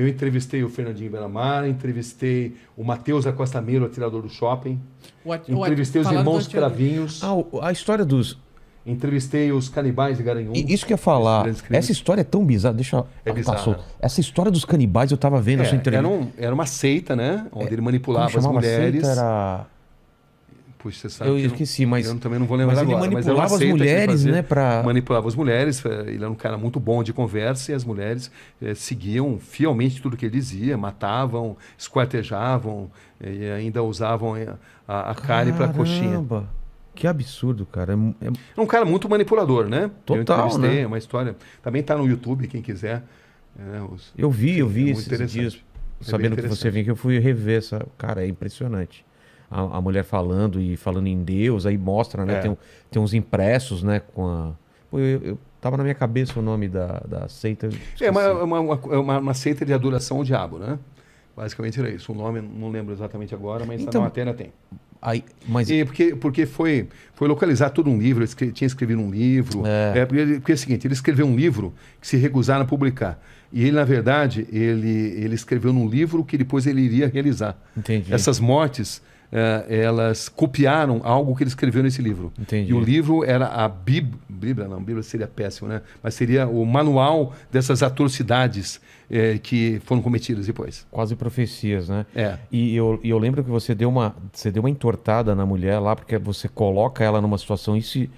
Eu entrevistei o Fernandinho Beiramar, entrevistei o Matheus da Costa Melo, atirador do shopping. Entrevistei os irmãos Cravinhos. A história dos... Entrevistei os canibais de Garanhuns. Isso que eu ia falar. Essa história é tão bizarra. Deixa eu... É bizarra. Essa história dos canibais eu tava vendo a sua entrevista. Era uma seita, né? Onde ele manipulava as A mulheres. seita era... Puxa, você sabe eu esqueci, mas... Eu também não vou lembrar agora. Ele manipulava as mulheres, né? Manipulava as mulheres. Ele era um cara muito bom de conversa e as mulheres seguiam fielmente tudo que ele dizia. Matavam, esquartejavam e ainda usavam a carne para coxinha. Que absurdo, cara. É um cara muito manipulador, né? Total, né? Uma história... Também tá no YouTube, quem quiser. Eu vi esses dias, sabendo que você vinha, que eu fui rever essa... Cara, é impressionante. A mulher falando em Deus, aí mostra, né? Tem uns impressos, né? Pô, eu tava na minha cabeça o nome da seita. É uma seita de adoração ao diabo, né? Basicamente era isso. O nome não lembro exatamente agora, mas então, na matéria tem. Porque foi localizar todo um livro, ele tinha escrevido um livro. Porque é o seguinte, ele escreveu um livro que se recusaram a publicar. E ele, na verdade, ele escreveu num livro que depois ele iria realizar. Entendi. Essas mortes... elas copiaram algo que ele escreveu nesse livro. Entendi. E o livro era a Bíblia seria péssimo, né? Mas seria o manual dessas atrocidades que foram cometidas depois. Quase profecias, né? É. E eu lembro que você deu uma entortada na mulher lá, porque você coloca ela numa situação, e se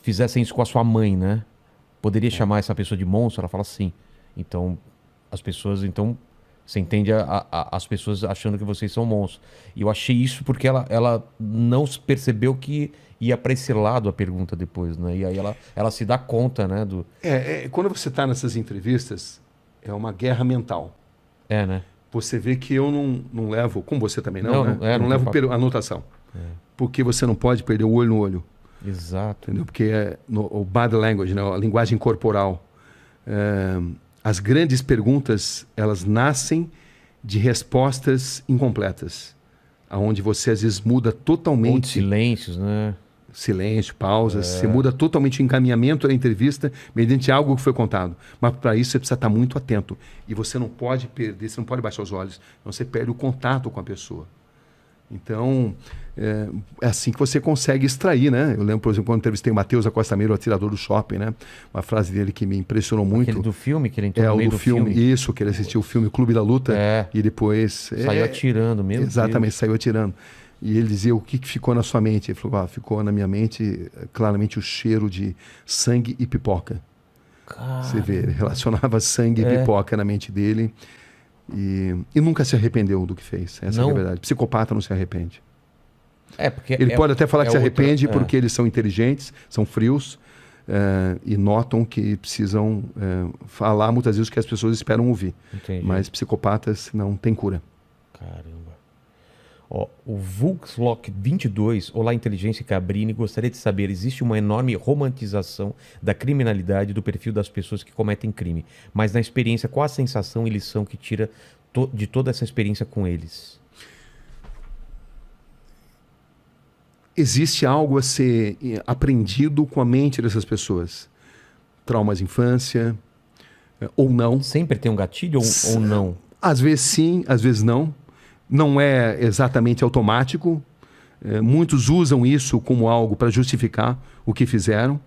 fizessem isso com a sua mãe, né? Poderia chamar essa pessoa de monstro? Ela fala sim. Então, as pessoas... Você entende as pessoas achando que vocês são monstros. E eu achei isso porque ela não percebeu que ia para esse lado a pergunta depois, né? E aí ela se dá conta, né? Quando você está nessas entrevistas, é uma guerra mental. Né? Você vê que eu não levo, como você também não, né? Não levo anotação. Porque você não pode perder o olho no olho. Exato. Entendeu? Porque o body language, né? A linguagem corporal. As grandes perguntas, elas nascem de respostas incompletas, aonde você às vezes muda totalmente... Ou de silêncios, né? Silêncio, pausas, você muda totalmente o encaminhamento da entrevista mediante algo que foi contado. Mas para isso você precisa estar muito atento. E você não pode perder, você não pode baixar os olhos, senão você perde o contato com a pessoa. Então, é assim que você consegue extrair, né? Eu lembro, por exemplo, quando entrevistei o Matheus da Costa Melo, o atirador do shopping, né? Uma frase dele que me impressionou muito. Aquele do filme, que ele entrou no meio do filme. Isso, que ele assistiu o filme Clube da Luta e depois... Saiu atirando mesmo. Exatamente, saiu atirando. E ele dizia, o que ficou na sua mente? Ele falou, ficou na minha mente claramente o cheiro de sangue e pipoca. Caramba. Você vê, ele relacionava sangue e pipoca na mente dele. E nunca se arrependeu do que fez. Essa é a verdade. Psicopata não se arrepende. Porque ele pode até falar que se arrepende porque eles são inteligentes, são frios e notam que precisam falar muitas vezes o que as pessoas esperam ouvir. Entendi. Mas psicopatas não têm cura. Caramba. O Vulkslock 22, olá Inteligência Cabrini, gostaria de saber, existe uma enorme romantização da criminalidade do perfil das pessoas que cometem crime, mas na experiência, qual a sensação e lição que tira de toda essa experiência com eles? Existe algo a ser aprendido com a mente dessas pessoas. Traumas de infância, ou não. Sempre tem um gatilho ou não? Às vezes sim, às vezes não. Não é exatamente automático. Muitos usam isso como algo para justificar o que fizeram,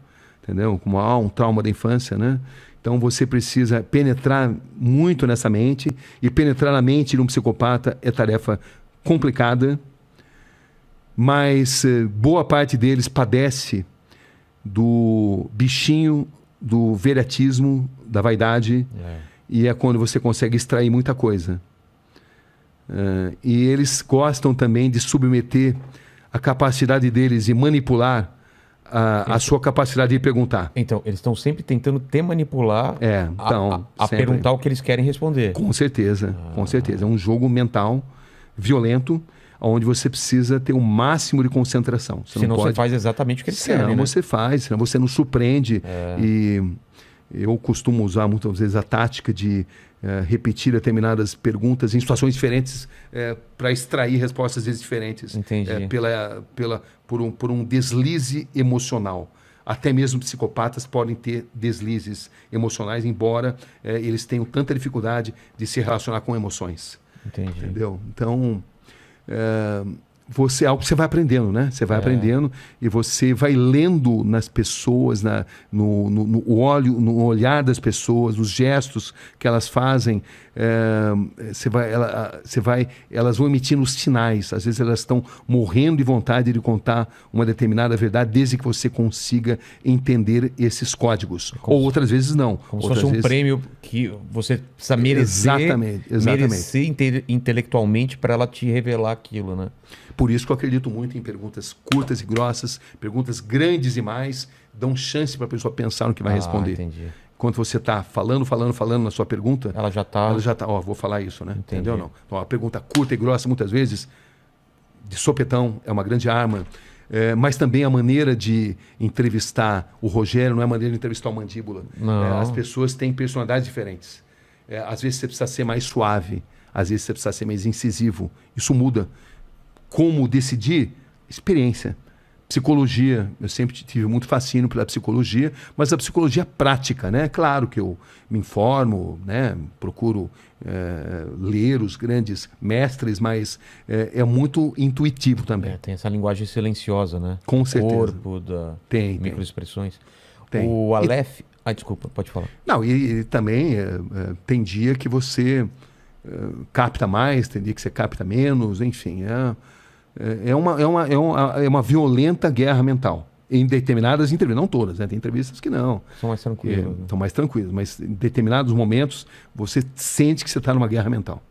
entendeu? Como um trauma da infância, né? Então você precisa penetrar muito nessa mente, e penetrar na mente de um psicopata é tarefa complicada, mas boa parte deles padece do bichinho, do viriatismo, da vaidade, e é quando você consegue extrair muita coisa. E eles gostam também de submeter a capacidade deles de manipular a sua capacidade de perguntar. Então, eles estão sempre tentando te manipular a perguntar o que eles querem responder. Com certeza, com certeza. É um jogo mental violento, onde você precisa ter o máximo de concentração. Senão você faz exatamente o que eles querem, né? Você faz, senão você não surpreende. E eu costumo usar muitas vezes a tática de repetir determinadas perguntas em situações diferentes para extrair respostas às vezes diferentes. Entendi. Por um deslize emocional. Até mesmo psicopatas podem ter deslizes emocionais, embora eles tenham tanta dificuldade de se relacionar com emoções. Entendi. Entendeu? Então, é algo que você vai aprendendo, né? Você vai aprendendo e você vai lendo nas pessoas, no olhar das pessoas, nos gestos que elas fazem. Elas vão emitindo sinais. Às vezes elas estão morrendo de vontade de contar uma determinada verdade, desde que você consiga entender esses códigos. Ou outras vezes não. Como se fosse um prêmio que você precisa merecer, exatamente. merecer intelectualmente para ela te revelar aquilo, né? Por isso que eu acredito muito em perguntas curtas e grossas, perguntas grandes demais, dão chance para a pessoa pensar no que vai responder. Entendi. Enquanto você está falando na sua pergunta, ela já está, vou falar isso, né? Entendi. Entendeu? Não. Então, a pergunta curta e grossa, muitas vezes, de sopetão, é uma grande arma. Mas também a maneira de entrevistar o Rogério não é a maneira de entrevistar o Mandíbula. As pessoas têm personalidades diferentes. Às vezes você precisa ser mais suave, às vezes você precisa ser mais incisivo. Isso muda. Como decidir? Experiência. Psicologia, eu sempre tive muito fascínio pela psicologia, mas a psicologia prática, né? Claro que eu me informo, né? Procuro ler os grandes mestres, mas é muito intuitivo também. Tem essa linguagem silenciosa, né? Com certeza. Corpo, microexpressões. Tem. O Aleph... desculpa, pode falar. Não, e também tem dia que você capta mais, tem dia que você capta menos, enfim, é uma violenta guerra mental. Em determinadas entrevistas, não todas, né? Tem entrevistas que não. São mais tranquilas. São mais tranquilas, mas em determinados momentos você sente que você está numa guerra mental.